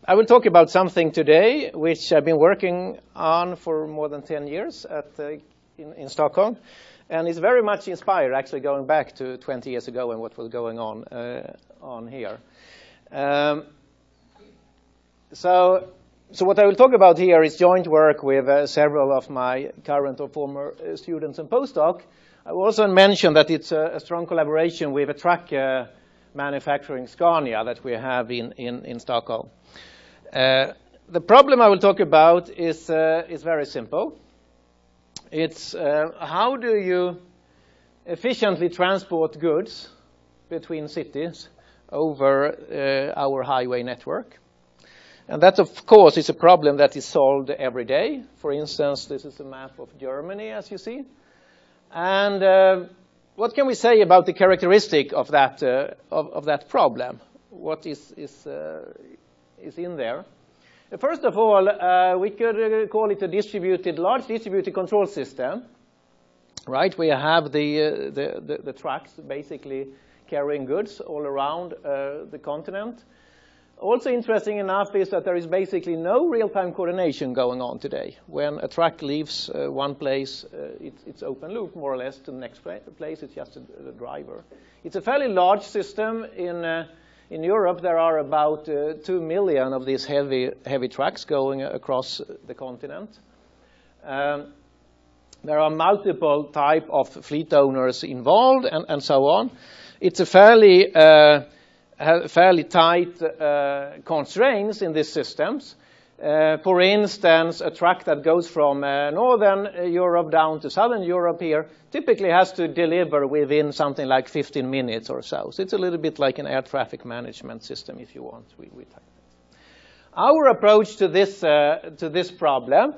I will talk about something today which I've been working on for more than 10 years in Stockholm. And it's very much inspired, actually, going back to 20 years ago and what was going on here. So what I will talk about here is joint work with several of my current or former students and postdoc. I will also mention that it's a strong collaboration with a truck manufacturing Scania that we have in Stockholm. The problem I will talk about is very simple. It's how do you efficiently transport goods between cities over our highway network. And that, of course, is a problem that is solved every day. For instance, this is a map of Germany, as you see. And what can we say about the characteristic of that problem? What is in there? First of all, we could call it a large distributed control system. Right? We have the trucks basically carrying goods all around the continent. Also interesting enough is that there is basically no real-time coordination going on today. When a truck leaves one place, it's open loop, more or less, to the next place. It's just a driver. It's a fairly large system. In Europe, there are about 2 million of these heavy trucks going across the continent. There are multiple type of fleet owners involved, and so on. It's a fairly tight constraints in these systems. For instance, a truck that goes from northern Europe down to southern Europe here typically has to deliver within something like 15 minutes or so. So it's a little bit like an air traffic management system, if you want. Our approach to this problem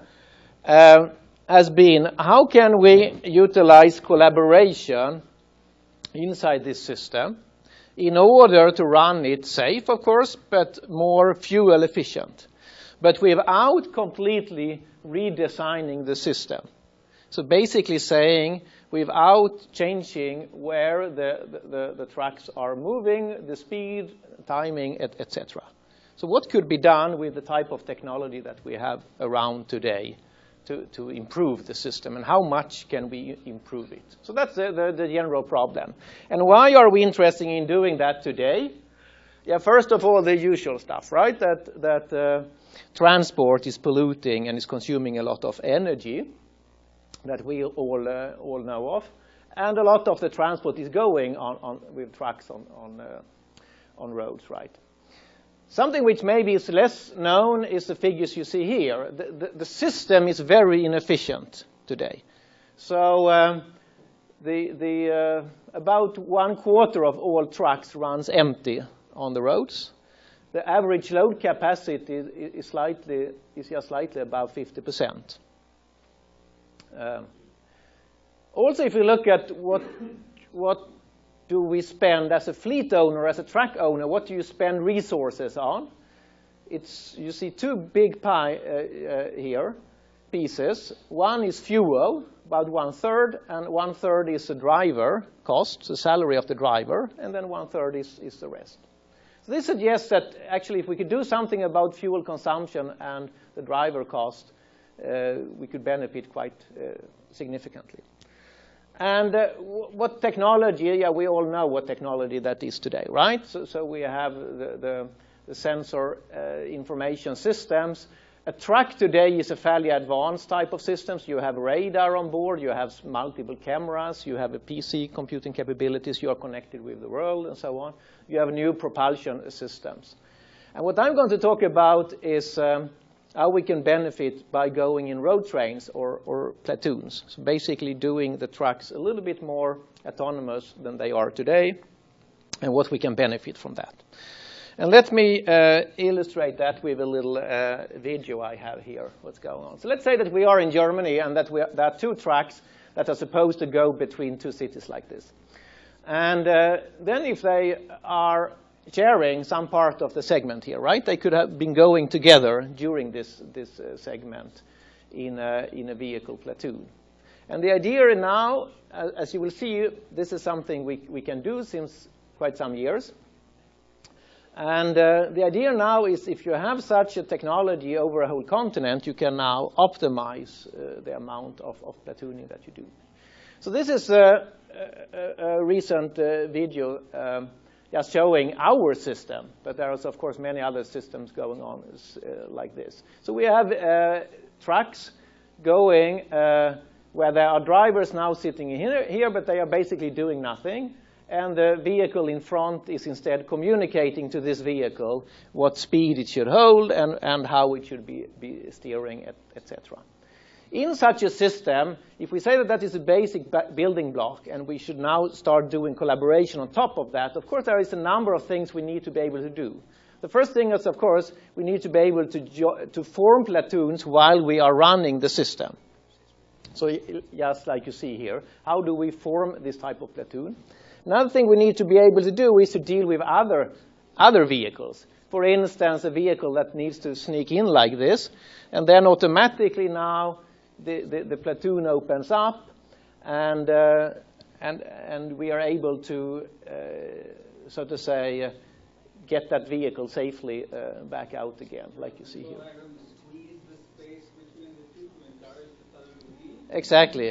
has been, how can we utilize collaboration inside this system in order to run it safe, of course, but more fuel efficient, but without completely redesigning the system. So basically saying, without changing where the trucks are moving, the speed, timing, etc. So what could be done with the type of technology that we have around today to improve the system, and how much can we improve it? So that's the general problem. And why are we interested in doing that today? Yeah, first of all, the usual stuff, right? That transport is polluting and is consuming a lot of energy that we all know of. And a lot of the transport is going on with trucks on roads, right? Something which maybe is less known is the figures you see here. The system is very inefficient today. So about 1/4 of all trucks runs empty on the roads. The average load capacity is just slightly above 50%. Also, if you look at what do we spend as a fleet owner, as a truck owner, what do you spend resources on? You see two big pieces. One is fuel, about 1/3, and 1/3 is the driver cost, the salary of the driver, and then 1/3 is the rest. So this suggests that actually if we could do something about fuel consumption and the driver cost, we could benefit quite significantly. And what technology? Yeah, we all know what technology that is today, right? So we have the sensor information systems. A truck today is a fairly advanced type of systems. You have radar on board, you have multiple cameras, you have a PC computing capabilities, you are connected with the world, and so on. You have new propulsion systems. And what I'm going to talk about is how we can benefit by going in road trains or platoons. So basically doing the trucks a little bit more autonomous than they are today, and what we can benefit from that. And let me illustrate that with a little video I have here, what's going on. So let's say that we are in Germany and that there are two tracks that are supposed to go between two cities like this. And then if they are sharing some part of the segment here, right? They could have been going together during this segment in a vehicle platoon. And the idea now, as you will see, this is something we can do since quite some years. And the idea now is if you have such a technology over a whole continent, you can now optimize the amount of platooning that you do. So this is a recent video just showing our system, but there are, of course, many other systems going on like this. So we have trucks going where there are drivers now sitting here, but they are basically doing nothing. And the vehicle in front is instead communicating to this vehicle what speed it should hold and how it should be steering, etc. In such a system, if we say that that is a basic building block and we should now start doing collaboration on top of that, of course there is a number of things we need to be able to do. The first thing is, of course, we need to be able to form platoons while we are running the system. So just like you see here, how do we form this type of platoon? Another thing we need to be able to do is to deal with other vehicles. For instance, a vehicle that needs to sneak in like this, and then automatically now the platoon opens up, and we are able to, so to say, get that vehicle safely back out again, like you see here. Exactly.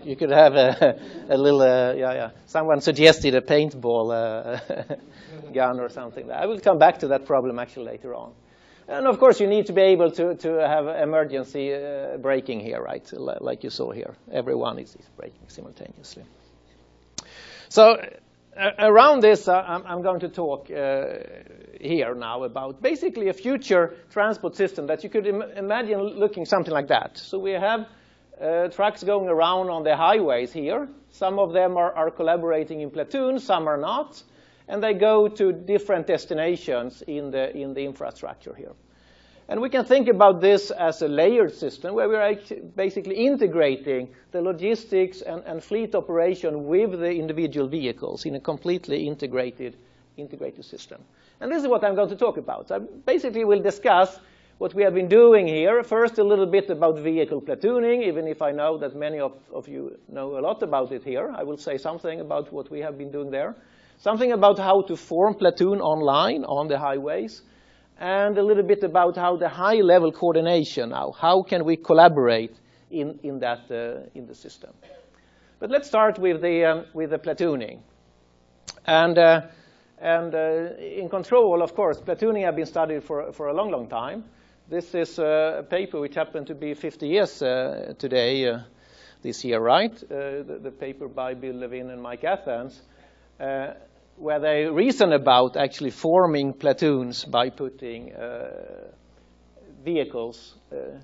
You could have a little, someone suggested a paintball gun or something. I will come back to that problem actually later on. And of course, you need to be able to have emergency braking here, right? Like you saw here. Everyone is braking simultaneously. So around this, I'm going to talk here now about basically a future transport system that you could imagine looking something like that. So we have trucks going around on the highways here. Some of them are collaborating in platoons, some are not. And they go to different destinations in the infrastructure here. And we can think about this as a layered system where we're basically integrating the logistics and fleet operation with the individual vehicles in a completely integrated system. And this is what I'm going to talk about. I basically will discuss what we have been doing here. First, a little bit about vehicle platooning, even if I know that many of you know a lot about it here. I will say something about what we have been doing there. Something about how to form platoon online on the highways. And a little bit about how the high-level coordination now, how can we collaborate in the system. But let's start with the platooning. And in control, of course, platooning have been studied for a long, long time. This is a paper which happened to be 50 years today, this year, right? The paper by Bill Levin and Mike Athens, where they reason about actually forming platoons by putting vehicles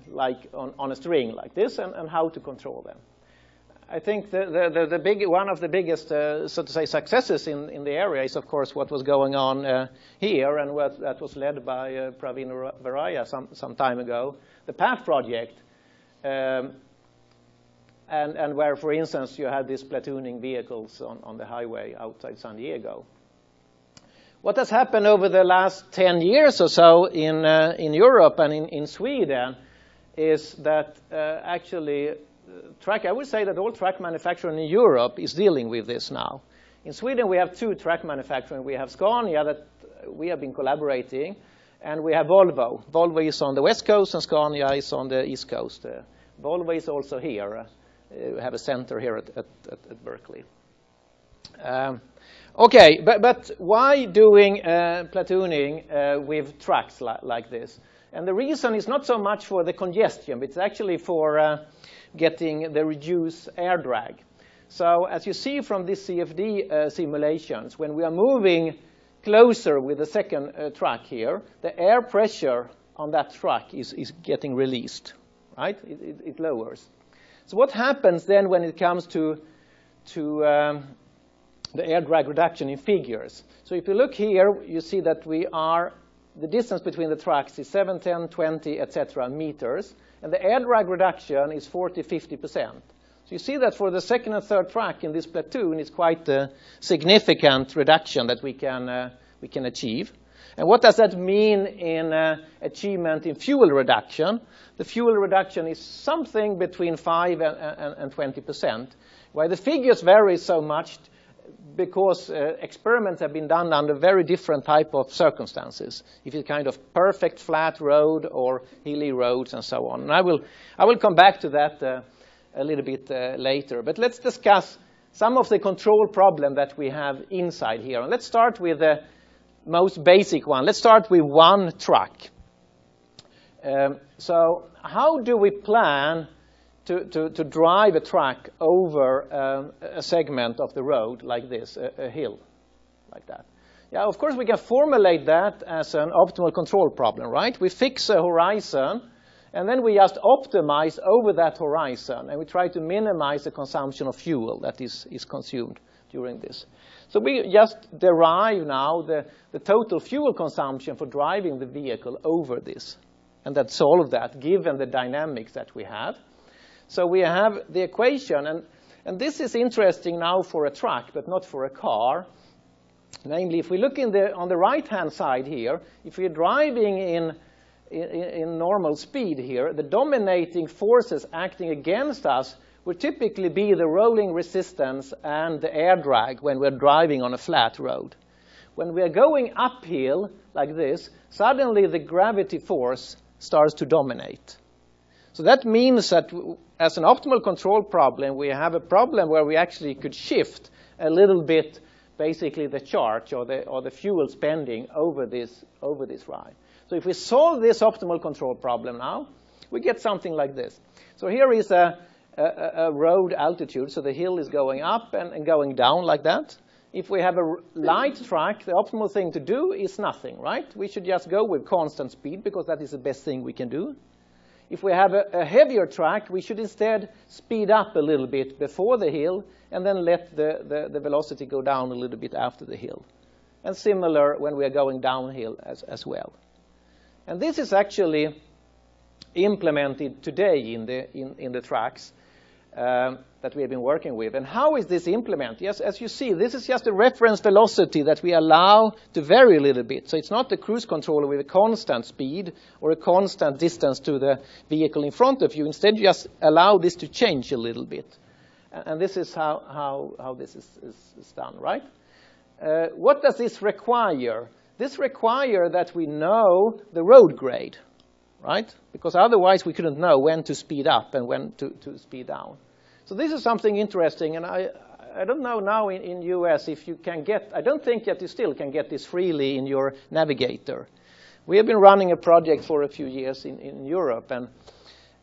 like on a string like this and how to control them. I think one of the biggest, so to say, successes in the area is, of course, what was going on here and that was led by Praveen Varaya some time ago, the PATH project, and where, for instance, you had these platooning vehicles on the highway outside San Diego. What has happened over the last 10 years or so in Europe and in Sweden is that actually I would say that all truck manufacturing in Europe is dealing with this now. In Sweden, we have two truck manufacturing. We have Scania that we have been collaborating, and we have Volvo. Volvo is on the west coast, and Scania is on the east coast. Volvo is also here. We have a center here at Berkeley. Okay, but why doing platooning with trucks like this? And the reason is not so much for the congestion, but it's actually for getting the reduced air drag. So as you see from these CFD simulations, when we are moving closer with the second truck here, the air pressure on that truck is getting released, right? It lowers. So what happens then when it comes to the air drag reduction in figures? So if you look here, you see that the distance between the trucks is 7, 10, 20, etc. meters. And the air drag reduction is 40–50%. So you see that for the second and third truck in this platoon, it's quite a significant reduction that we can achieve. And what does that mean in achievement in fuel reduction? The fuel reduction is something between 5 and 20%. Why the figures vary so much because experiments have been done under very different type of circumstances. If it's kind of perfect flat road or hilly roads and so on. And I will come back to that a little bit later. But let's discuss some of the control problem that we have inside here. And let's start with the most basic one. Let's start with one truck. So how do we plan to drive a truck over a segment of the road like this, a hill like that? Yeah, of course we can formulate that as an optimal control problem, right? We fix a horizon, and then we just optimize over that horizon, and we try to minimize the consumption of fuel that is consumed during this. So we just derive now the total fuel consumption for driving the vehicle over this. And that's solve that, given the dynamics that we have. So we have the equation, and this is interesting now for a truck, but not for a car. Namely, if we look on the right-hand side here, if we're driving in normal speed here, the dominating forces acting against us would typically be the rolling resistance and the air drag when we're driving on a flat road. When we are going uphill like this, suddenly the gravity force starts to dominate. So that means that as an optimal control problem, we have a problem where we actually could shift a little bit, basically the charge or the fuel spending over this ride. So if we solve this optimal control problem now, we get something like this. So here is a road altitude, so the hill is going up and going down like that. If we have a light truck, the optimal thing to do is nothing, right? We should just go with constant speed because that is the best thing we can do. If we have a heavier truck, we should instead speed up a little bit before the hill and then let the velocity go down a little bit after the hill. And similar when we are going downhill as well. And this is actually implemented today in the trucks that we have been working with. And how is this implemented? Yes, as you see, this is just a reference velocity that we allow to vary a little bit. So it's not the cruise controller with a constant speed or a constant distance to the vehicle in front of you. Instead, you just allow this to change a little bit. And this is how this is done, right? What does this require? This requires that we know the road grade, right? Because otherwise we couldn't know when to speed up and when to speed down. So this is something interesting, and I don't know now in US if you can get, I don't think that you still can get this freely in your navigator. We have been running a project for a few years in Europe,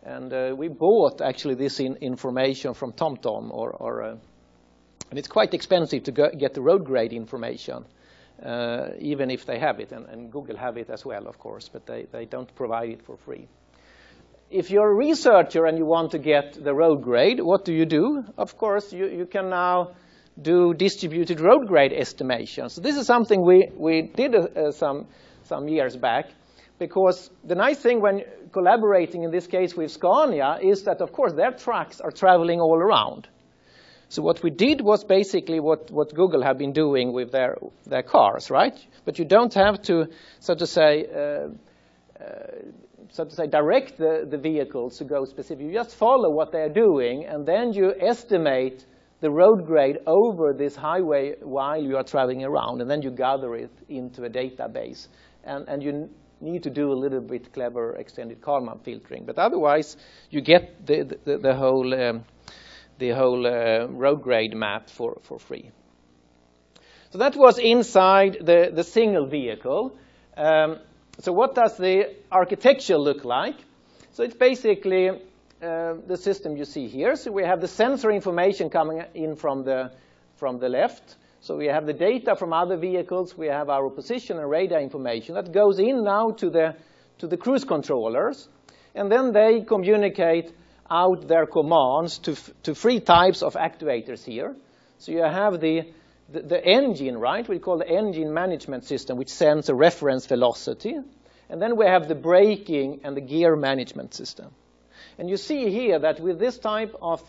and we bought actually this information from TomTom, and it's quite expensive to get the road grade information, even if they have it, and Google have it as well, of course, but they don't provide it for free. If you're a researcher and you want to get the road grade, what do? Of course, you can now do distributed road grade estimations. So this is something we did some years back, because the nice thing when collaborating in this case with Scania is that, of course, their trucks are traveling all around. So what we did was basically what Google have been doing with their cars, right? But you don't have to, so to say, direct the vehicles to go specific. You just follow what they're doing, and then you estimate the road grade over this highway while you are traveling around, and then you gather it into a database. And you need to do a little bit clever extended Kalman filtering, but otherwise you get the whole road grade map for free. So that was inside the single vehicle. So what does the architecture look like? So it's basically the system you see here. So we have the sensor information coming in from the left. So we have the data from other vehicles. We have our position and radar information that goes in now to the cruise controllers, and then they communicate out their commands to three types of actuators here. So you have the engine, right? We call the engine management system, which sends a reference velocity. And then we have the braking and the gear management system. And you see here that with this type of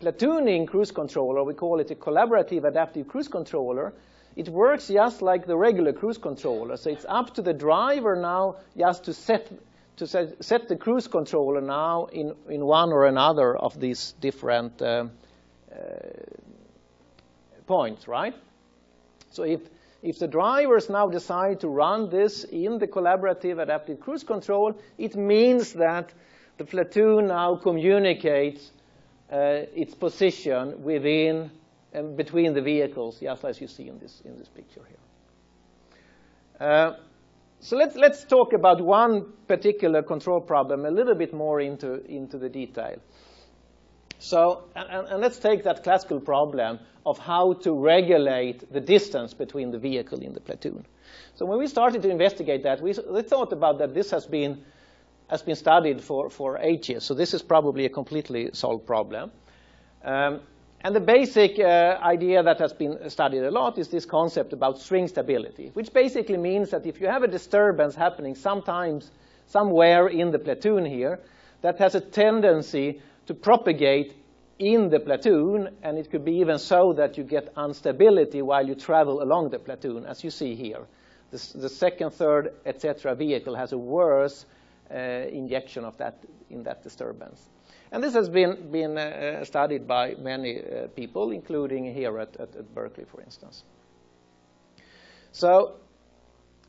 platooning cruise controller, we call it a collaborative adaptive cruise controller, it works just like the regular cruise controller. So it's up to the driver now just to set the cruise controller now in one or another of these different points, right? So if the drivers now decide to run this in the collaborative adaptive cruise control, it means that the platoon now communicates its position within and between the vehicles, just as you see in this picture here. So let's talk about one particular control problem a little bit more into the detail. So, and let's take that classical problem of how to regulate the distance between the vehicle in the platoon. So when we started to investigate that, we thought about that this has been studied for ages. So this is probably a completely solved problem. And the basic idea that has been studied a lot is this concept about string stability, which basically means that if you have a disturbance happening somewhere in the platoon here, that has a tendency to propagate in the platoon, and it could be even so that you get instability while you travel along the platoon, as you see here. The second, third, etc. vehicle has a worse injection of that in that disturbance. And this has been studied by many people, including here at Berkeley, for instance. So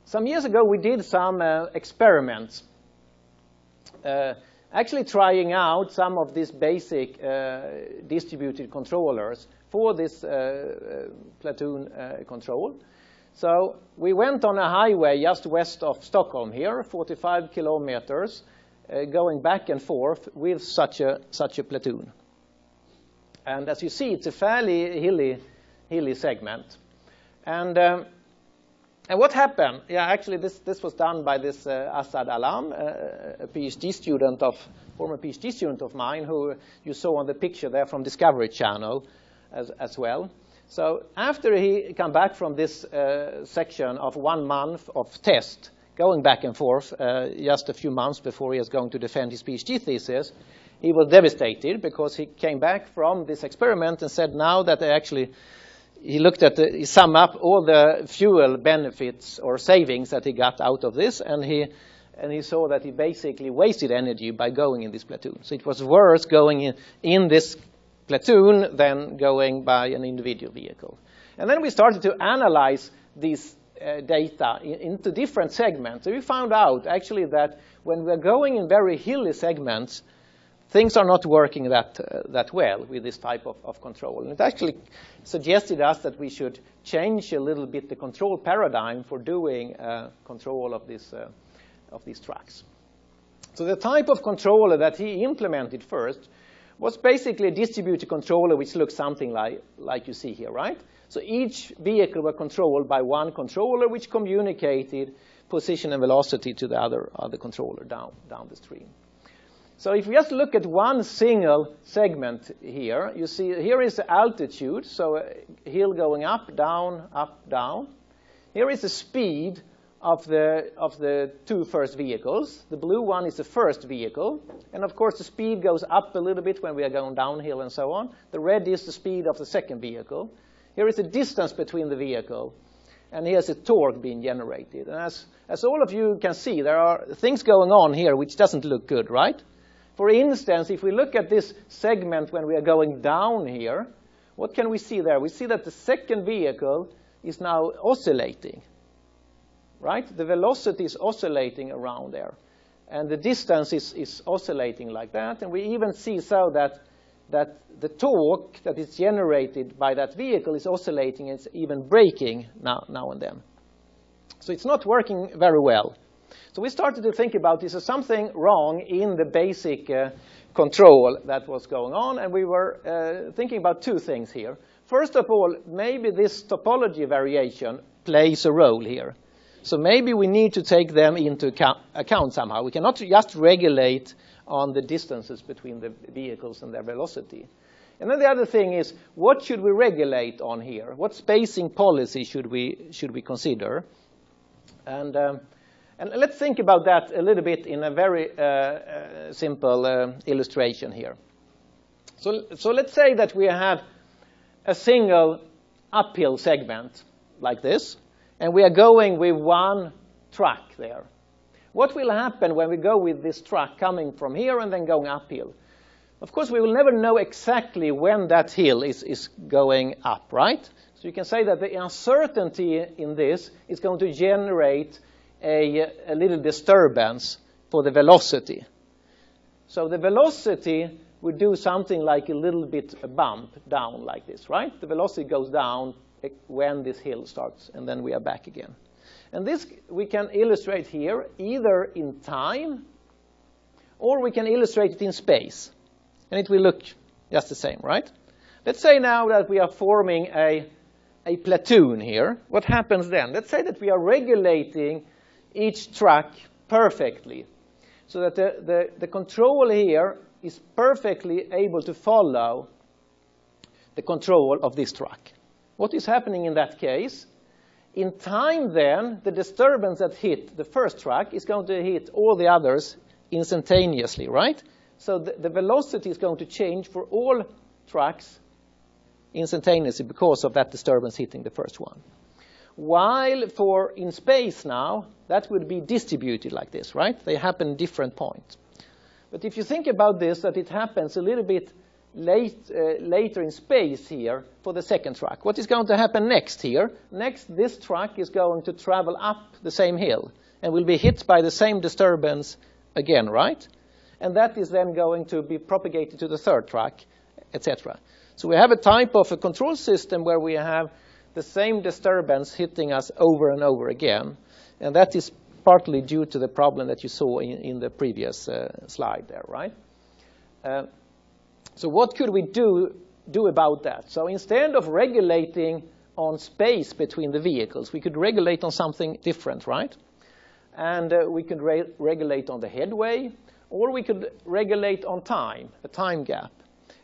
some years ago, we did some experiments, actually trying out some of these basic distributed controllers for this platoon control. So we went on a highway just west of Stockholm here, 45 kilometers, going back and forth with such a platoon. And as you see, it's a fairly hilly segment. And what happened? Yeah, actually, this was done by this Asad Alam, a PhD student former PhD student of mine, who you saw on the picture there from Discovery Channel as well. So after he came back from this section of 1 month of test, going back and forth just a few months before he was going to defend his PhD thesis, he was devastated because he came back from this experiment and said now that he summed up all the fuel benefits or savings that he got out of this, and he saw that he basically wasted energy by going in this platoon. So it was worse going in this platoon than going by an individual vehicle. And then we started to analyze these data into different segments. So we found out actually that when we're going in very hilly segments, things are not working that well with this type of control. And it actually suggested us that we should change a little bit the control paradigm for doing control of these tracks. So the type of controller that he implemented first was basically a distributed controller which looks something like you see here, right? So each vehicle was controlled by one controller which communicated position and velocity to the other controller down the stream. So if we just look at one single segment here, you see here is the altitude, so a hill going up, down. Here is the speed of the two first vehicles. The blue one is the first vehicle, and of course the speed goes up a little bit when we are going downhill and so on. The red is the speed of the second vehicle. Here is the distance between the vehicle, and here's the torque being generated. And as all of you can see, there are things going on here which doesn't look good, right? For instance, if we look at this segment when we are going down here, what can we see there? We see that the second vehicle is now oscillating, right? The velocity is oscillating around there. And the distance is oscillating like that. And we even see so that the torque that is generated by that vehicle is oscillating. It's even braking now and then. So it's not working very well. So we started to think about, is there something wrong in the basic control that was going on? And we were thinking about two things here. First of all, maybe this topology variation plays a role here. So maybe we need to take them into account somehow. We cannot just regulate on the distances between the vehicles and their velocity. And then the other thing is, what should we regulate on here? What spacing policy should we consider? And let's think about that a little bit in a very simple illustration here. So let's say that we have a single uphill segment like this, and we are going with one track there. What will happen when we go with this track coming from here and then going uphill? Of course, we will never know exactly when that hill is going up, right? So you can say that the uncertainty in this is going to generate a little disturbance for the velocity. So the velocity would do something like a little bit a bump down like this, right? The velocity goes down when this hill starts, and then we are back again. And this we can illustrate here either in time, or we can illustrate it in space. And it will look just the same, right? Let's say now that we are forming a platoon here. What happens then? Let's say that we are regulating each track perfectly, so that the control here is perfectly able to follow the control of this track. What is happening in that case? In time then, the disturbance that hit the first track is going to hit all the others instantaneously, right? So the velocity is going to change for all tracks instantaneously because of that disturbance hitting the first one. While in space now, that would be distributed like this, right? They happen at different points. But if you think about this, that it happens a little bit later in space here for the second track. What is going to happen next here? Next, this track is going to travel up the same hill and will be hit by the same disturbance again, right? And that is then going to be propagated to the third track, etc. So we have a type of a control system where we have the same disturbance hitting us over and over again. And that is partly due to the problem that you saw in the previous slide there, right? So what could we do about that? So instead of regulating on space between the vehicles, we could regulate on something different, right? And we could regulate on the headway, or we could regulate on time, a time gap.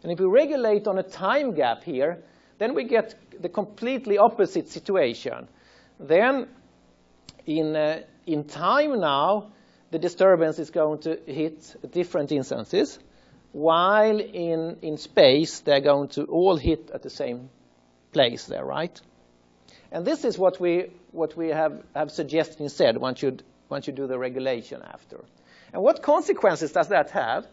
And if we regulate on a time gap here, then we get the completely opposite situation. Then in time now, the disturbance is going to hit different instances, while in space, they're going to all hit at the same place there, right? And this is what we have suggested instead once you do the regulation after. And what consequences does that have?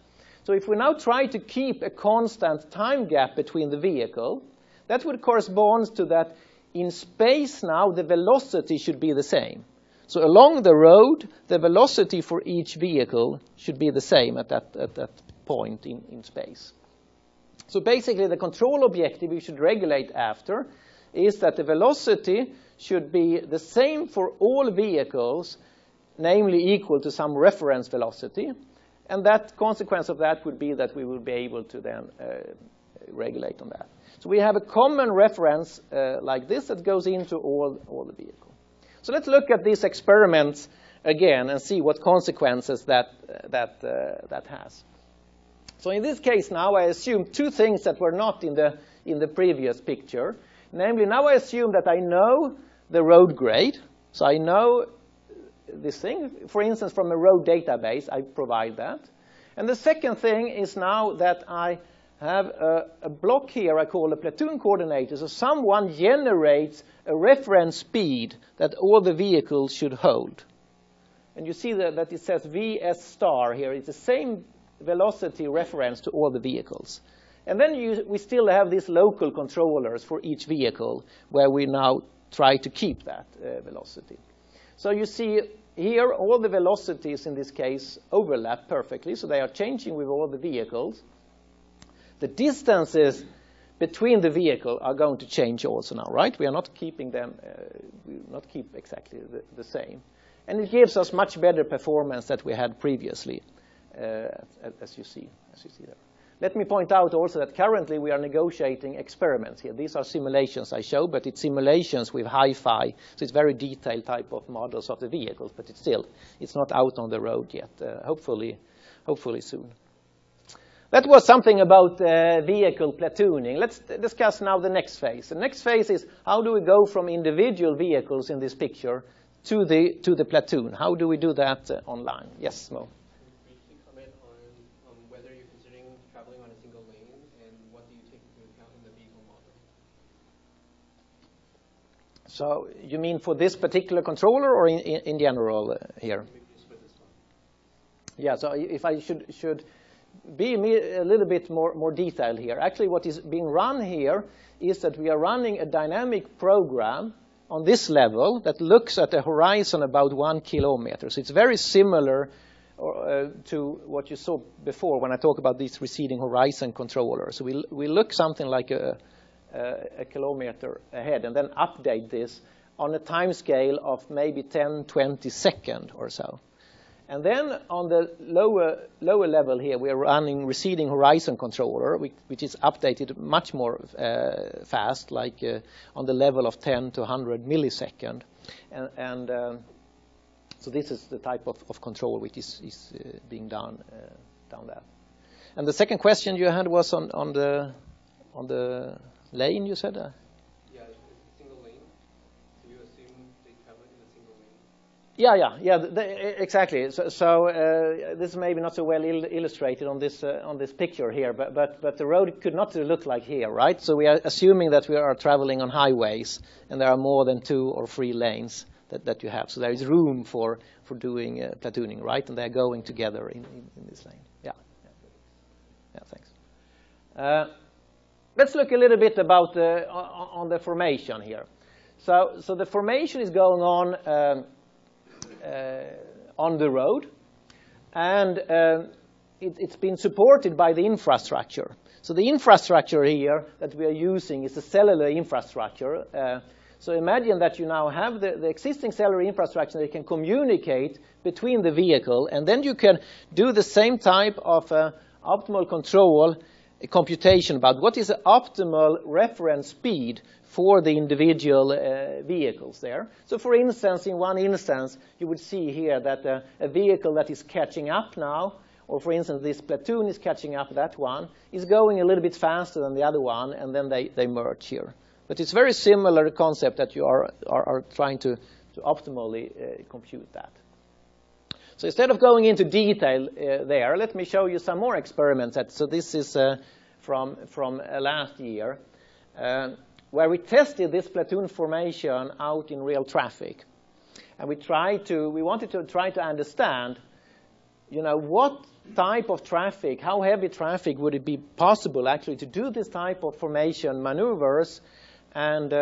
So if we now try to keep a constant time gap between the vehicle, that would correspond to that in space now, the velocity should be the same. So along the road, the velocity for each vehicle should be the same at that point in space. So basically, the control objective we should regulate after is that the velocity should be the same for all vehicles, namely equal to some reference velocity. And that consequence of that would be that we will be able to then regulate on that. So we have a common reference like this that goes into all the vehicles. So let's look at these experiments again and see what consequences that has. So in this case now, I assume two things that were not in the previous picture. Namely, now I assume that I know the road grade. So I know this thing. For instance, from a road database, I provide that. And the second thing is now that I have a block here I call a platoon coordinator. So someone generates a reference speed that all the vehicles should hold. And you see that it says VS star here. It's the same velocity reference to all the vehicles. And then we still have these local controllers for each vehicle where we now try to keep that velocity. So you see here all the velocities in this case overlap perfectly. So they are changing with all the vehicles. The distances between the vehicle are going to change also now, right? We are not keeping them, we will not keep exactly the same. And it gives us much better performance that we had previously, as you see there. Let me point out also that currently we are negotiating experiments here. These are simulations I show, but it's simulations with hi-fi, so it's very detailed type of models of the vehicles, but it's not out on the road yet, hopefully soon. That was something about vehicle platooning. Let's discuss now the next phase. The next phase is how do we go from individual vehicles in this picture to the platoon? How do we do that online? Yes, Mo? Briefly comment on whether you're considering traveling on a single lane and what do you take into account in the vehicle model? So you mean for this particular controller or in general here? Maybe just for this one. Yeah, so if I should be a little bit more detailed here. Actually, what is being run here is that we are running a dynamic program on this level that looks at a horizon about 1 kilometer. So it's very similar to what you saw before when I talk about this receding horizon controller. So we look something like a kilometer ahead and then update this on a time scale of maybe 10, 20 seconds or so. And then on the lower level here, we are running receding horizon controller, which is updated much more fast, like on the level of 10 to 100 milliseconds. So this is the type of control which is being done down there. And the second question you had was on the lane, you said? Yeah, it's a single lane. So you assume they travel in a single lane? Yeah, exactly. So this is maybe not so well illustrated on this picture here, but the road could not look like here, right? So we are assuming that we are traveling on highways, and there are more than 2 or 3 lanes that you have. So there is room for doing platooning, right? And they're going together in this lane. Yeah, thanks. Let's look a little bit about on the formation here. So the formation is going on the road, and it's been supported by the infrastructure. So the infrastructure here that we are using is the cellular infrastructure. So imagine that you now have the existing cellular infrastructure that can communicate between the vehicle, and then you can do the same type of optimal control computation about what is the optimal reference speed for the individual vehicles there. So for instance, in one instance, you would see here that a vehicle that is catching up now, or for instance, this Platoon is catching up that one, is going a little bit faster than the other one, and then they merge here. But it's very similar concept that you are trying to optimally compute that. So instead of going into detail there, let me show you some more experiments. So this is from last year, where we tested this platoon formation out in real traffic. And we wanted to try to understand, what type of traffic, how heavy traffic would it be possible actually to do this type of formation maneuvers, and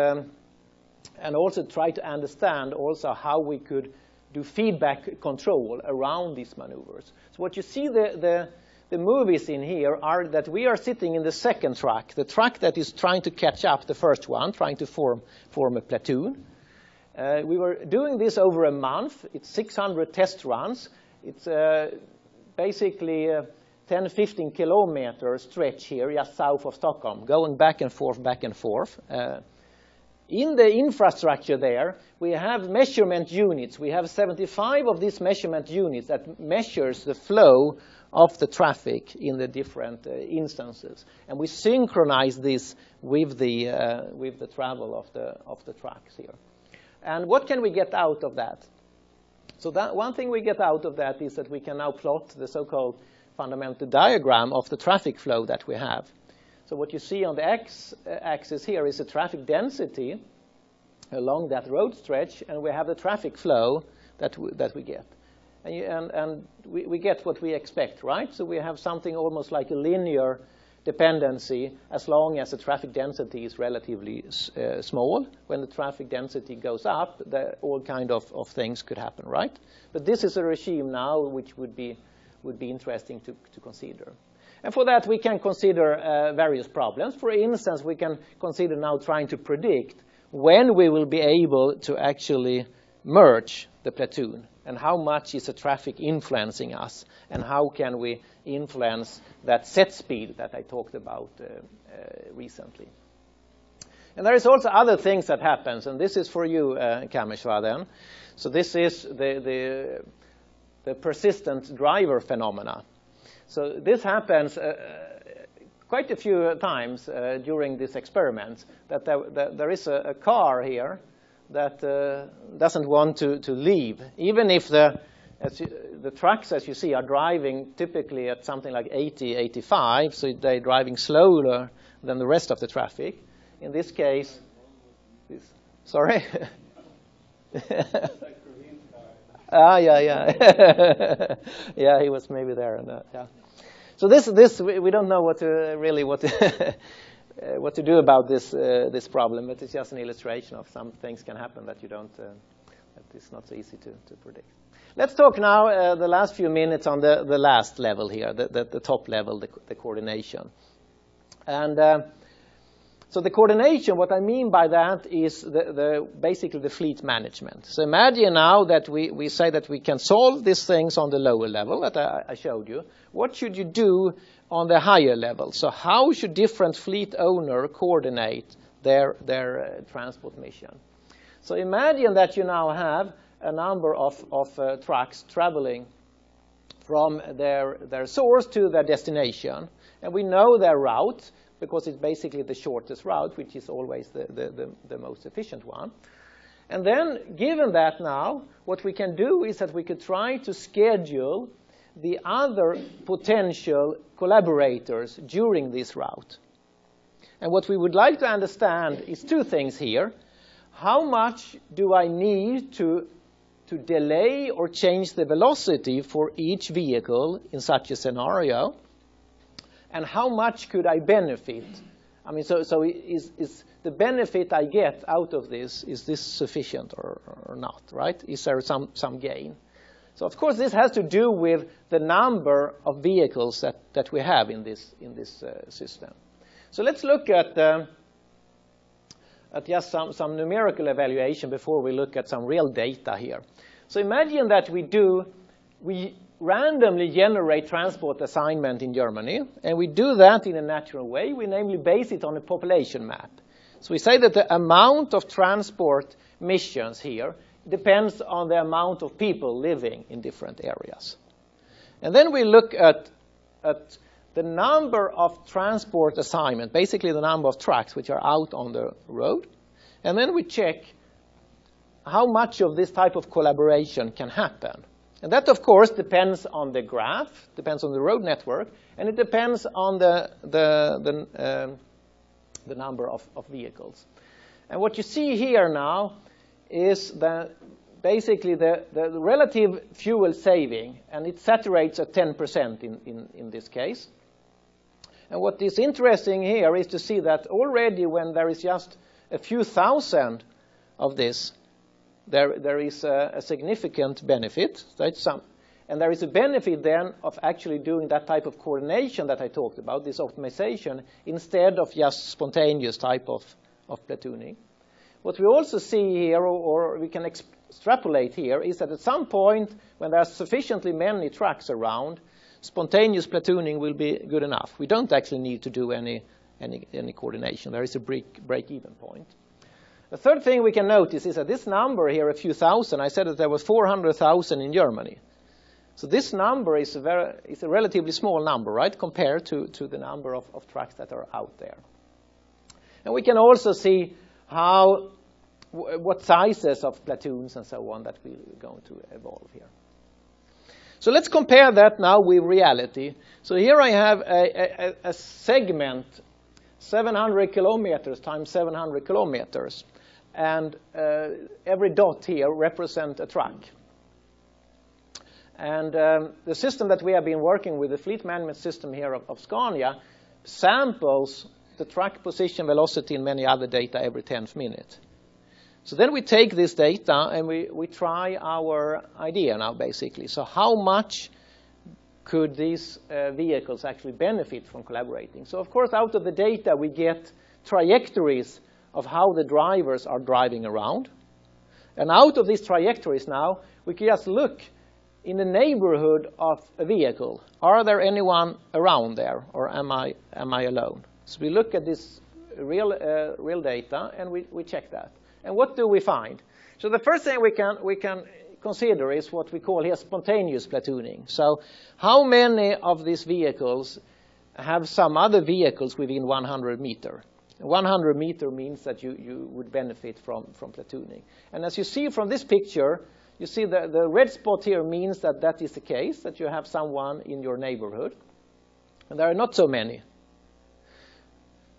also try to understand also how we could do feedback control around these maneuvers. So what you see the movies in here are that we are sitting in the second track, the track that is trying to catch up the first one, trying to form a platoon. We were doing this over a month. It's 600 test runs. It's basically 10-15 kilometer stretch here just south of Stockholm, going back and forth, back and forth. In the infrastructure there, we have measurement units. We have 75 of these measurement units that measures the flow of the traffic in the different instances. And we synchronize this with the travel of the tracks here. And what can we get out of that? So that one thing we get out of that is that we can now plot the so-called fundamental diagram of the traffic flow that we have. So what you see on the x-axis here is the traffic density along that road stretch, and we have the traffic flow that we get. And we get what we expect, right? So we have something almost like a linear dependency as long as the traffic density is relatively small. When the traffic density goes up, all kind of things could happen, right? But this is a regime now which would be interesting to consider. And for that, we can consider various problems. For instance, we can consider now trying to predict when we will be able to actually merge the platoon, and how much is the traffic influencing us, and how can we influence that set speed that I talked about recently. And there is also other things that happens, and this is for you, Kameshwar, then. So this is the persistent driver phenomena. So this happens quite a few times during this experiment, that there is a car here that doesn't want to leave, even if the trucks, as you see, are driving typically at something like 80, 85, so they're driving slower than the rest of the traffic. In this case, sorry? Yeah. Yeah, he was maybe there. Yeah. So we don't know what to do about this problem, but it's just an illustration of some things can happen that you don't that is not so easy to predict. Let's talk now the last few minutes on the last level here, the top level, the coordination. And so the coordination, what I mean by that is basically the fleet management. So imagine now that we say that we can solve these things on the lower level that I showed you. What should you do on the higher level? So how should different fleet owners coordinate their transport mission? So imagine that you now have a number of trucks traveling from their source to their destination. And we know their route, because it's basically the shortest route, which is always the most efficient one. And then, given that now, what we can do is that we could try to schedule the other potential collaborators during this route. And what we would like to understand is two things here. How much do I need to delay or change the velocity for each vehicle in such a scenario? And how much could I benefit? I mean, so is the benefit I get out of this, is this sufficient or not, right? Is there some gain? So of course this has to do with the number of vehicles that we have in this system. So let's look at just some numerical evaluation before we look at some real data here. So imagine that we randomly generate transport assignment in Germany, and we do that in a natural way. We namely base it on a population map. So we say that the amount of transport missions here depends on the amount of people living in different areas. And then we look at the number of transport assignment, basically the number of trucks which are out on the road. And then we check how much of this type of collaboration can happen. And that, of course, depends on the graph, depends on the road network, and it depends on the number of vehicles. And what you see here now is basically the relative fuel saving, and it saturates at 10% in this case. And what is interesting here is to see that already when there is just a few thousand of this, there is a significant benefit. And there is a benefit then of actually doing that type of coordination that I talked about, this optimization, instead of just spontaneous type of platooning. What we also see here, or we can extrapolate here, is that at some point when there are sufficiently many trucks around, spontaneous platooning will be good enough. We don't actually need to do any coordination. There is a break-even point. The third thing we can notice is that this number here, a few thousand, I said that there was 400,000 in Germany. So this number is a relatively small number, right, compared to the number of trucks that are out there. And we can also see what sizes of platoons and so on that we're going to evolve here. So let's compare that now with reality. So here I have a segment, 700 kilometers times 700 kilometers. And every dot here represents a truck. And the system that we have been working with, the fleet management system here of Scania, samples the truck position, velocity, and many other data every 10th minute. So then we take this data and we try our idea now, basically. So how much could these vehicles actually benefit from collaborating? So of course, out of the data, we get trajectories of how the drivers are driving around. And out of these trajectories now, we can just look in the neighborhood of a vehicle. Are there anyone around there, or am I alone? So we look at this real data, and we check that. And what do we find? So the first thing we can consider is what we call here spontaneous platooning. So how many of these vehicles have some other vehicles within 100 meters? 100 meter means that you would benefit from platooning. And as you see from this picture, you see the red spot here means that is the case, that you have someone in your neighborhood. And there are not so many.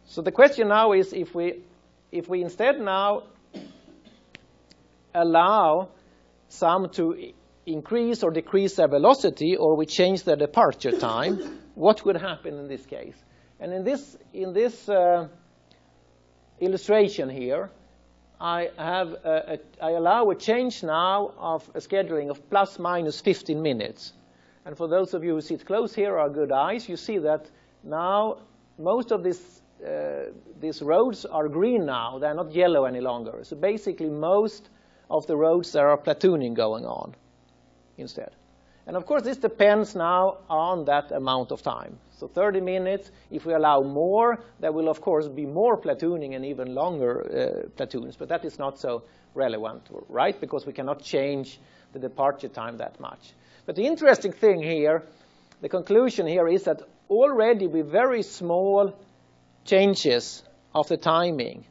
So the question now is if we instead now allow some to increase or decrease their velocity, or we change their departure time, what would happen in this case? And in this illustration here, I allow a change now of a scheduling of plus minus 15 minutes. And for those of you who sit close here or are good eyes, you see that now most of these roads are green now. They're not yellow any longer. So basically most of the roads, there are platooning going on instead. And of course, this depends now on that amount of time. So 30 minutes, if we allow more, there will of course be more platooning and even longer platoons. But that is not so relevant, right? Because we cannot change the departure time that much. But the interesting thing here, the conclusion here is that already with very small changes of the timing,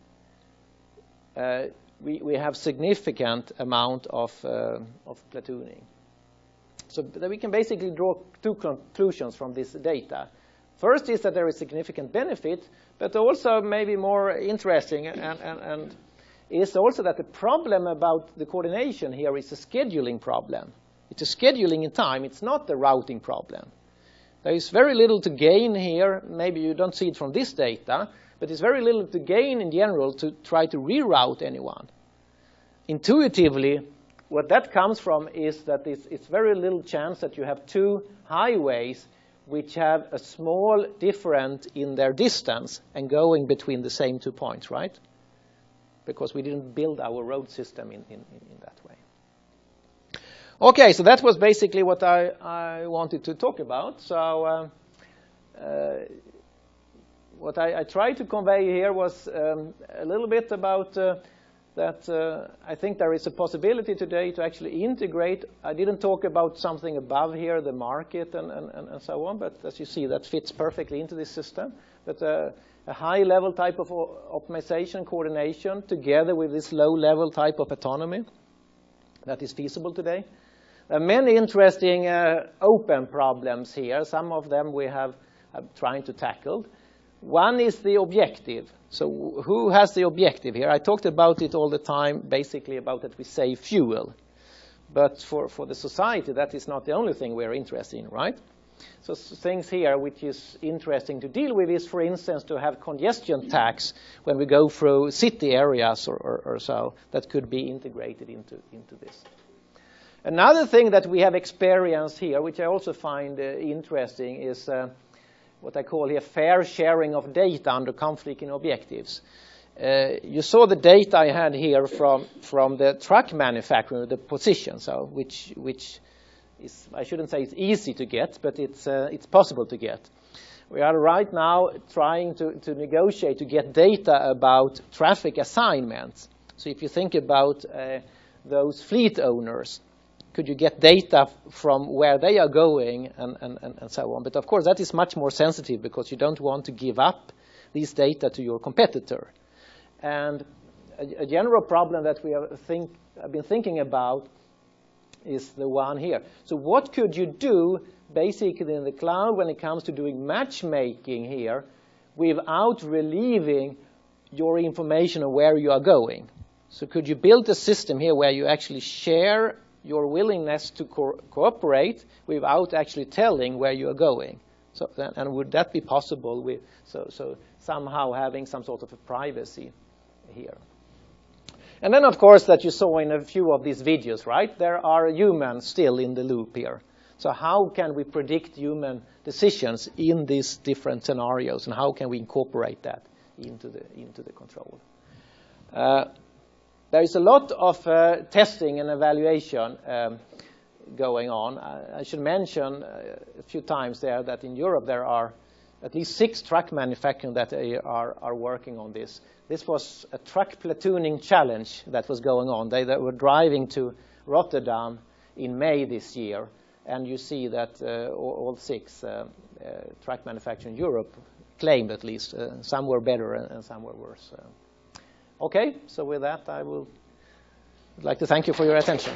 we have significant amount of platooning. So that we can basically draw two conclusions from this data. First is that there is significant benefit, but also maybe more interesting and is also that the problem about the coordination here is a scheduling problem. It's a scheduling in time. It's not the routing problem. There is very little to gain here. Maybe you don't see it from this data, but there's very little to gain in general to try to reroute anyone. Intuitively, what that comes from is that it's very little chance that you have two highways which have a small difference in their distance and going between the same 2 points, right? Because we didn't build our road system in that way. Okay, so that was basically what I wanted to talk about. So what I tried to convey here was a little bit about that I think there is a possibility today to actually integrate. I didn't talk about something above here, the market and so on, but as you see, that fits perfectly into this system. But a high-level type of optimization coordination together with this low-level type of autonomy that is feasible today. There are many interesting open problems here. Some of them we have trying to tackle. One is the objective. So who has the objective here? I talked about it all the time, basically about that we save fuel. But for the society, that is not the only thing we're interested in, right? So things here which is interesting to deal with is, for instance, to have congestion tax when we go through city areas or so. That could be integrated into this. Another thing that we have experienced here, which I also find interesting, is what I call here fair sharing of data under conflicting objectives. You saw the data I had here from the truck manufacturer, the position, so which is, I shouldn't say it's easy to get, but it's possible to get. We are right now trying to negotiate to get data about traffic assignments. So if you think about those fleet owners, could you get data from where they are going and so on? But of course, that is much more sensitive because you don't want to give up these data to your competitor. And a general problem that we have been thinking about is the one here. So what could you do basically in the cloud when it comes to doing matchmaking here without relieving your information on where you are going? So could you build a system here where you actually share your willingness to cooperate without actually telling where you are going? So, and would that be possible with so somehow having some sort of a privacy here? And then, of course, that you saw in a few of these videos, right? There are humans still in the loop here. So how can we predict human decisions in these different scenarios, and how can we incorporate that into the control? There is a lot of testing and evaluation going on. I should mention a few times there that in Europe there are at least 6 truck manufacturers that are working on this. This was a truck platooning challenge that was going on. They were driving to Rotterdam in May this year, and you see that all 6 truck manufacturers in Europe claimed at least. Some were better and some were worse. Okay, so with that, I would like to thank you for your attention.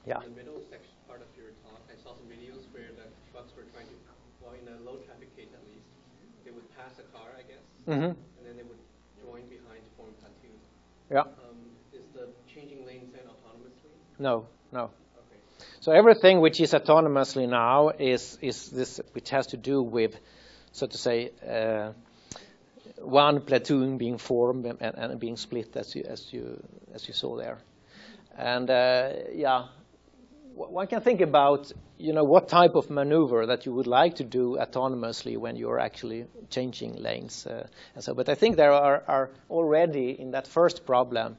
Yeah. In the middle section part of your talk, I saw some videos where the trucks were trying to or in a low traffic case at least, they would pass a car, I guess, Mm-hmm. and then they would join behind to form platoon. Yeah. Is the changing lanes then autonomously? No, no. Okay. So everything which is autonomously now is this, which has to do with, so to say, one platoon being formed and being split as you saw there. And yeah, one can think about, you know, what type of maneuver that you would like to do autonomously when you're actually changing lanes. And so, but I think there are already in that first problem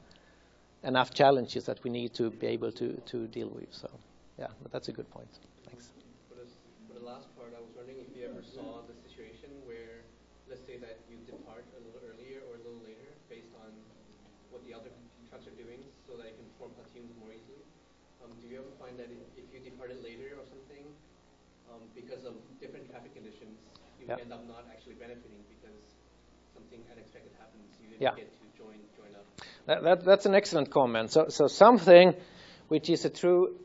enough challenges that we need to be able to deal with. So yeah, but that's a good point. Thanks. For the last part, I was wondering if you ever saw the situation where, let's say that you depart a little earlier or a little later based on what the other trucks are doing so that you can form platoons more easily. Do you ever find that if you departed later or something, because of different traffic conditions, you end up not actually benefiting because something unexpected happens, you didn't get to join up? That's an excellent comment. So something which is a true,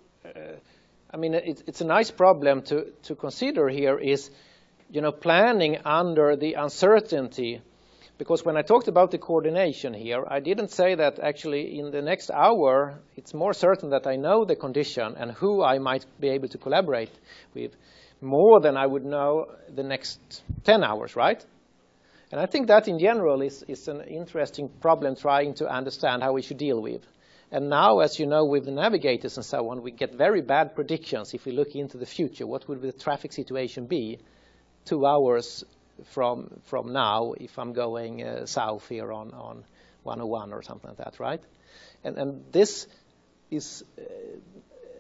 I mean, it's a nice problem to consider here is, you know, planning under the uncertainty. Because when I talked about the coordination here, I didn't say that actually in the next hour, it's more certain that I know the condition and who I might be able to collaborate with more than I would know the next 10 hours, right? And I think that in general is an interesting problem trying to understand how we should deal with. And now, as you know, with the navigators and so on, we get very bad predictions if we look into the future. What would the traffic situation be 2 hours from now if I'm going south here on 101 or something like that, right? And this is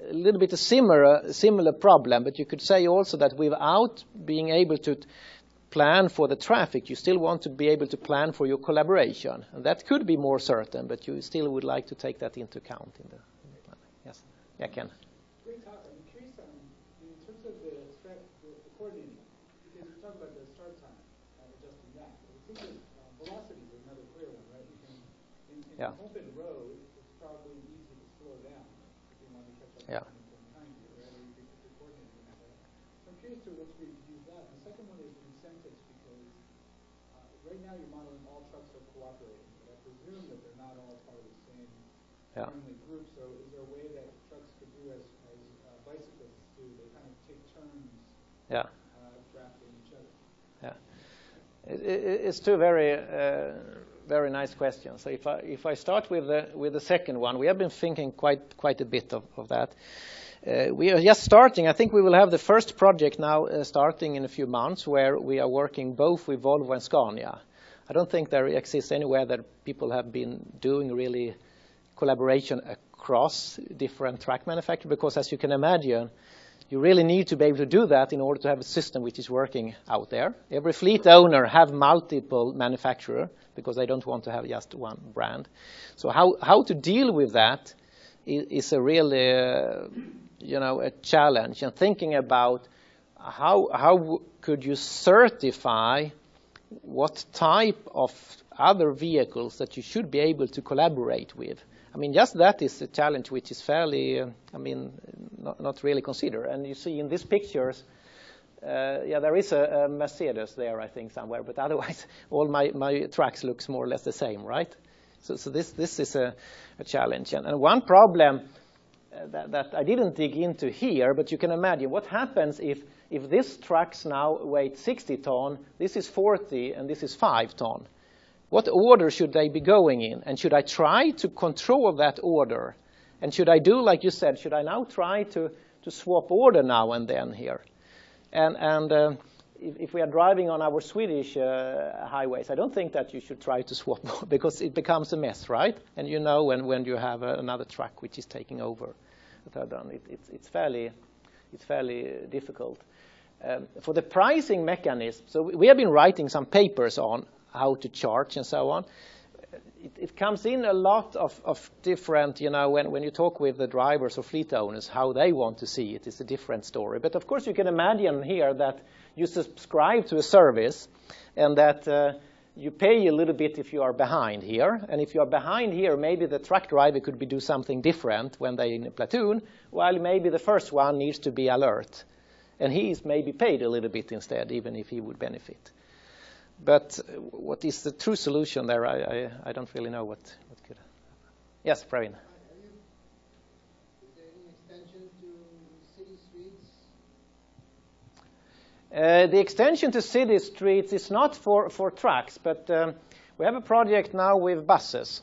a little bit a similar problem, but you could say also that without being able to plan for the traffic, you still want to be able to plan for your collaboration. And that could be more certain, but you still would like to take that into account in the planning. Yes? Yeah, Ken? Great talk. I'm curious in terms of the coordinating, because you talk about the start time, adjusting that. It seems like velocity is another clear one, right? You can, in an open road, it's probably easy to slow down if you want to catch up time here, right? Or you could coordinate with that. So I'm curious to what you could use that. The second one is incentives, because right now you're modeling all trucks are cooperating, but I presume that they're not all part of the same family group. So is there a way that trucks could do as bicyclists do? They kind of take turns drafting each other. Yeah. It's two very nice questions. So if I start with the second one, we have been thinking quite a bit of that. We are just starting. I think we will have the first project now starting in a few months where we are working both with Volvo and Scania. I don't think there exists anywhere that people have been doing really collaboration across different truck manufacturers, because as you can imagine, you really need to be able to do that in order to have a system which is working out there. Every fleet owner have multiple manufacturers because they don't want to have just one brand. So how to deal with that is a really a challenge, and thinking about how could you certify what type of other vehicles that you should be able to collaborate with. I mean, just that is a challenge which is fairly, not really considered. And you see in these pictures, there is a Mercedes there, I think, somewhere. But otherwise, all my trucks looks more or less the same, right? So this is a challenge. And one problem that I didn't dig into here, but you can imagine what happens if this trucks now weight 60 ton, this is 40, and this is 5 ton. What order should they be going in? And should I try to control that order? And should I do, like you said, should I now try to swap order now and then here? And if we are driving on our Swedish highways, I don't think that you should try to swap because it becomes a mess, right? And you know when you have another truck which is taking over, it's fairly difficult. For the pricing mechanism, so we have been writing some papers on how to charge and so on. It comes in a lot of different, when you talk with the drivers or fleet owners, how they want to see it is a different story. But of course you can imagine here that you subscribe to a service and that you pay a little bit if you are behind here. And if you are behind here, maybe the truck driver could do something different when they're in a platoon, while maybe the first one needs to be alert. And he is maybe paid a little bit instead, even if he would benefit. But what is the true solution there? I don't really know what could. Yes, Praveen. Is there any extension to city streets? The extension to city streets is not for trucks, but we have a project now with buses.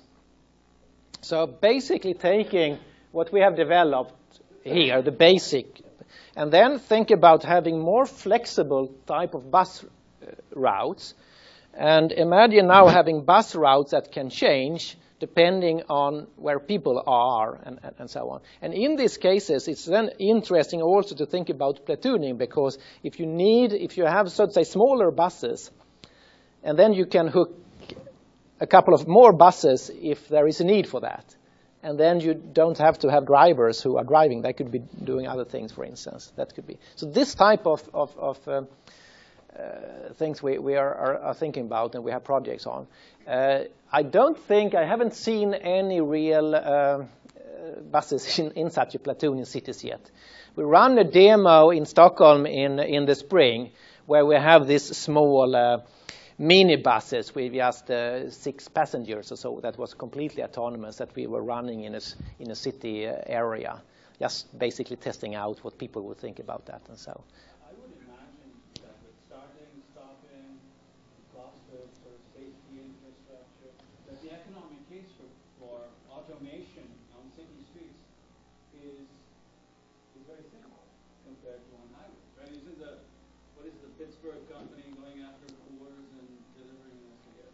So basically taking what we have developed here, the basic, and then think about having more flexible type of bus routes. And imagine now having bus routes that can change depending on where people are and so on. And in these cases, it's then interesting also to think about platooning, because if you have, so to say, smaller buses, and then you can hook a couple of more buses if there is a need for that. And then you don't have to have drivers who are driving. They could be doing other things, for instance. That could be. So this type of things we are thinking about and we have projects on. I haven't seen any real buses in such a platoon in cities yet. We run a demo in Stockholm in the spring where we have these small mini buses with just 6 passengers or so that was completely autonomous that we were running in a city area, just basically testing out what people would think about that and so. I would imagine that with starting, stopping, cost of sort of safety infrastructure, that the economic case for automation on city streets is very thin compared to on highways. Right? What is the Pittsburgh company going after Coors and delivering this together?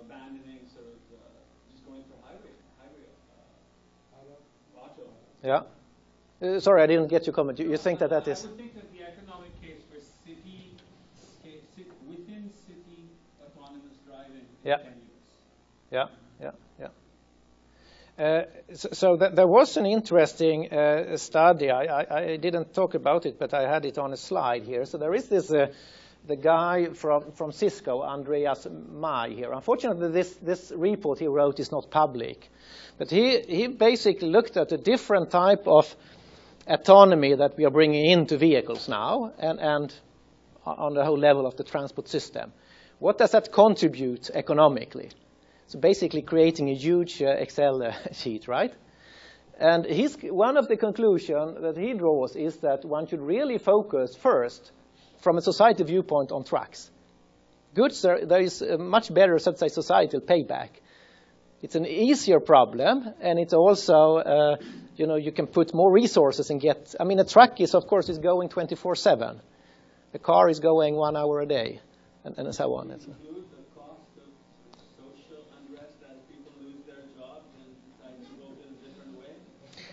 Abandoning sort of just going for highway auto. Yeah. Sorry, I didn't get your comment. You think that is? I would think that the economic case for within city autonomous driving Yeah. is tenuous. Yeah. So there was an interesting study. I didn't talk about it, but I had it on a slide here. So there is this the guy from Cisco, Andreas May here. Unfortunately, this report he wrote is not public. But he basically looked at a different type of autonomy that we are bringing into vehicles now and on the whole level of the transport system. What does that contribute economically? So basically creating a huge Excel sheet, right? And one of the conclusions that he draws is that one should really focus first from a society viewpoint on trucks. Goods, there is a much better, so to say, societal payback. It's an easier problem, and it's also, you can put more resources and get, a truck is, of course, is going 24/7. A car is going 1 hour a day, and so on. Include the cost of social unrest as people lose their jobs and decide to go in a different way?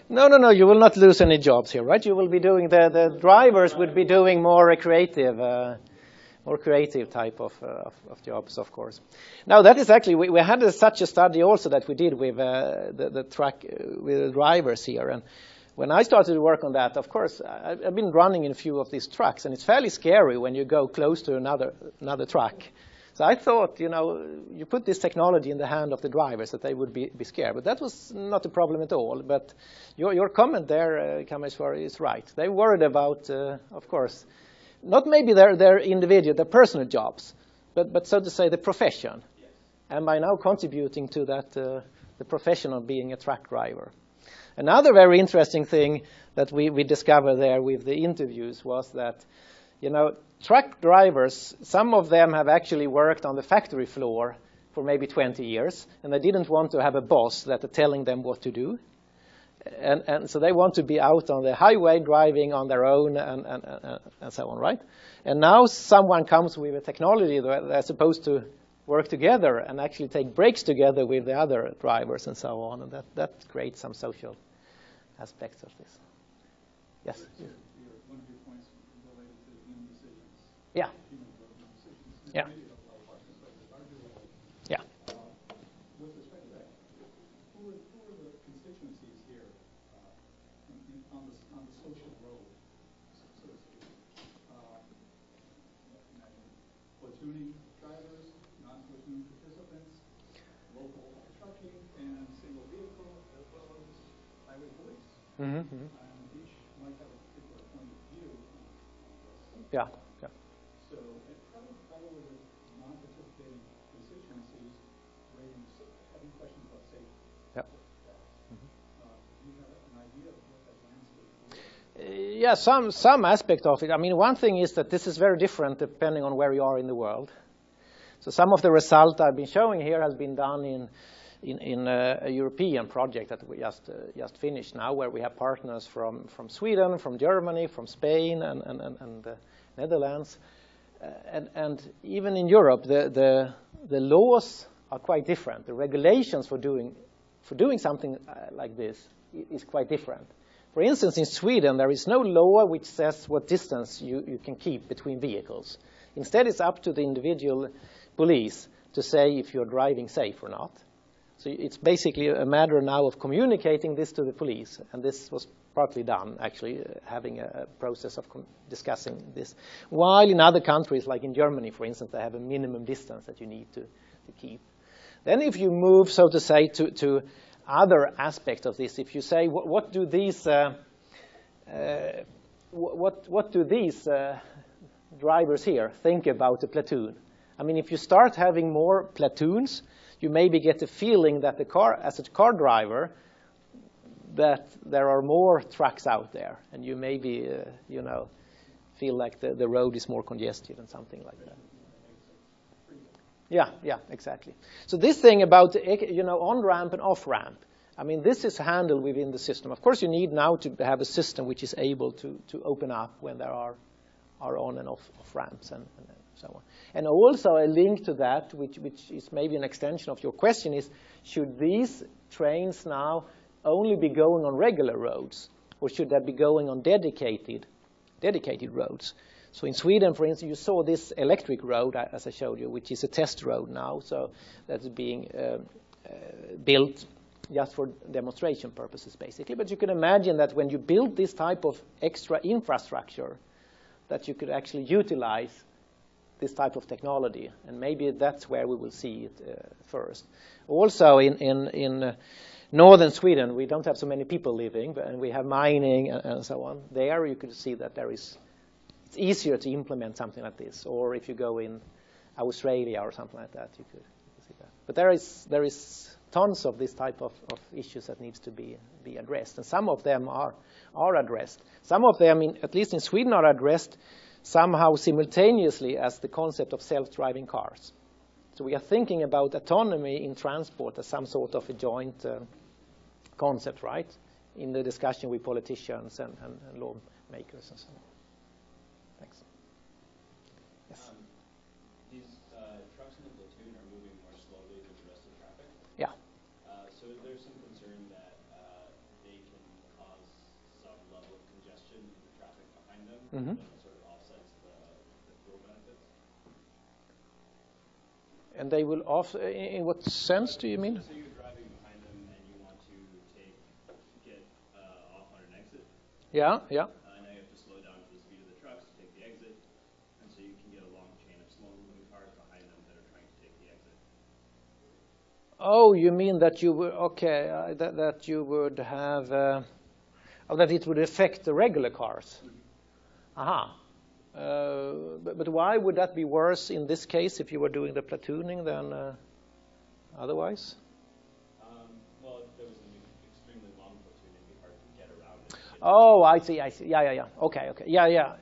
No, you will not lose any jobs here, right? You will be doing, the drivers would be doing more creative type of jobs, of course. Now, that is actually, we had such a study also that we did with the truck, with the drivers here. And when I started to work on that, of course, I've been running in a few of these trucks, and it's fairly scary when you go close to another truck. So I thought, you put this technology in the hand of the drivers that they would be scared. But that was not a problem at all. But your comment there, Kameshwar, is right. They worried about, of course, not maybe their individual, their personal jobs, but so to say the profession. Yes. Am I now contributing to that, the profession of being a truck driver? Another very interesting thing that we discovered there with the interviews was that, truck drivers, some of them have actually worked on the factory floor for maybe 20 years, and they didn't want to have a boss that are telling them what to do. And so they want to be out on the highway driving on their own and so on, right? And now someone comes with a technology that they're supposed to work together and actually take breaks together with the other drivers and so on. And that creates some social aspects of this. Yes? One of your points related to human decisions. Yeah. Human decisions. Yeah. Yeah. With respect to that, who are the constituencies here on the social road, so to speak? Imagine platooning drivers, non-platoon participants, local trucking, and single vehicle, as well as highway police. Mm-hmm. and each might have a particular point of view on this. Yeah, yeah. So how will the non-participating constituencies having questions about safety? Yeah. Do you have an idea of what that landscape is? Yeah, some aspect of it. I mean, one thing is that this is very different depending on where you are in the world. So some of the result I've been showing here has been done in a European project that we just finished now, where we have partners from Sweden, from Germany, from Spain, and the Netherlands, and even in Europe, the laws are quite different. The regulations for doing something like this is quite different. For instance, in Sweden, there is no law which says what distance you can keep between vehicles. Instead, it's up to the individual police to say if you're driving safe or not. So it's basically a matter now of communicating this to the police, and this was partly done, actually, having a process of discussing this. While in other countries, like in Germany, for instance, they have a minimum distance that you need to keep. Then if you move, so to say, to other aspects of this, if you say, what do these drivers here think about the platoon? I mean, if you start having more platoons, you maybe get the feeling that as a car driver, that there are more trucks out there, and you maybe, feel like the road is more congested and something like that. Yeah, exactly. So this thing about, on-ramp and off-ramp, I mean, this is handled within the system. Of course, you need now to have a system which is able to open up when there are on and off ramps and so on. And also a link to that, which is maybe an extension of your question, is should these trains now only be going on regular roads, or should they be going on dedicated roads? So in Sweden, for instance, you saw this electric road, as I showed you, which is a test road now, so that's being built just for demonstration purposes, basically. But you can imagine that when you build this type of extra infrastructure, that you could actually utilize this type of technology, and maybe that's where we will see it first. Also, in northern Sweden, we don't have so many people living, and we have mining and so on. There, you could see that it's easier to implement something like this. Or if you go in Australia or something like that, you could see that. But there is tons of this type of issues that needs to be addressed, and some of them are addressed. Some of them, at least in Sweden, are addressed somehow simultaneously as the concept of self-driving cars. So we are thinking about autonomy in transport as some sort of a joint concept, right? In the discussion with politicians and lawmakers and so on. Thanks. Yes. These trucks in the platoon are moving more slowly than the rest of the traffic. Yeah. So there's some concern that they can cause some level of congestion in the traffic behind them. Mm-hmm. That sort of offsets the fuel benefits. And they will in what sense do you mean? So you're driving behind them and you want to get off on an exit. Yeah. Now you have to slow down to the speed of the trucks to take the exit, and so you can get a long chain of slow-moving cars behind them that are trying to take the exit. Oh, you mean that you would that you would have that it would affect the regular cars? Aha. But why would that be worse in this case if you were doing the platooning than otherwise? Well, if there was an extremely long platoon, it'd be hard to get around it. Oh, I see. Yeah. Okay. Yeah.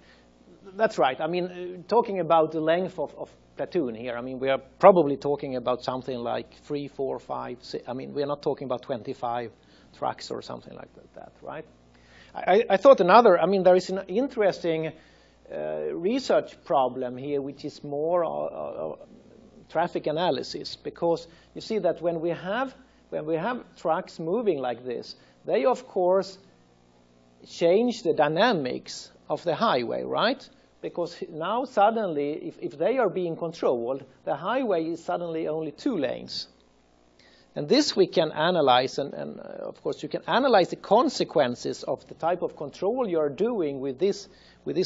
That's right. I mean, talking about the length of platoon here, I mean, we are probably talking about something like 3, 4, 5, 6. I mean, we are not talking about 25 trucks or something like that, right? I thought there is an interesting research problem here, which is more traffic analysis, because you see that when we have trucks moving like this, they of course change the dynamics of the highway, right? Because now suddenly, if they are being controlled, the highway is suddenly only 2 lanes. And this we can analyze, and of course you can analyze the consequences of the type of control you are doing with this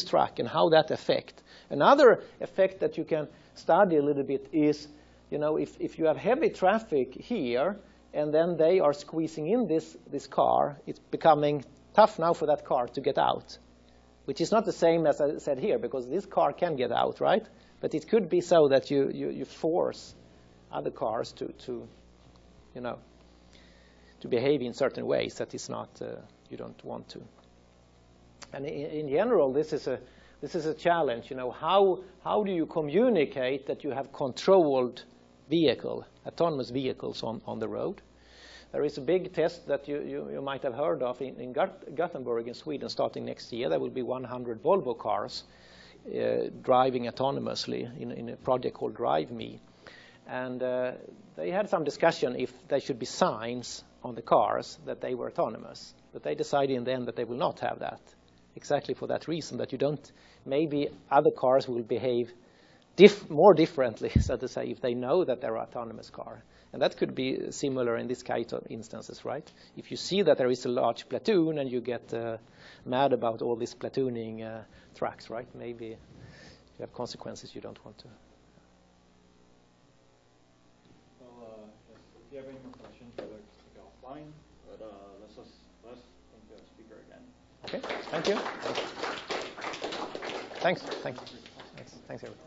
truck and how that affect. Another effect that you can study a little bit is, if you have heavy traffic here, and then they are squeezing in this car, it's becoming tough now for that car to get out, which is not the same as I said here, because this car can get out, right? But it could be so that you force other cars to you know, to behave in certain ways that is not you don't want to. And in general, this is a challenge. You know, how do you communicate that you have controlled autonomous vehicles on the road? There is a big test that you might have heard of in Gothenburg in Sweden starting next year. There will be 100 Volvo cars driving autonomously in a project called Drive Me. And they had some discussion if there should be signs on the cars that they were autonomous. But they decided in the end that they will not have that, exactly for that reason, that you don't, maybe other cars will behave more differently, so to say, if they know that they're an autonomous car. And that could be similar in this kind of instances, right? If you see that there is a large platoon and you get mad about all these platooning trucks, right? Maybe you have consequences you don't want to. Well, if you have any more questions, I'd like to speak offline, but let's thank the speaker again. Okay, thank you. Thanks everyone.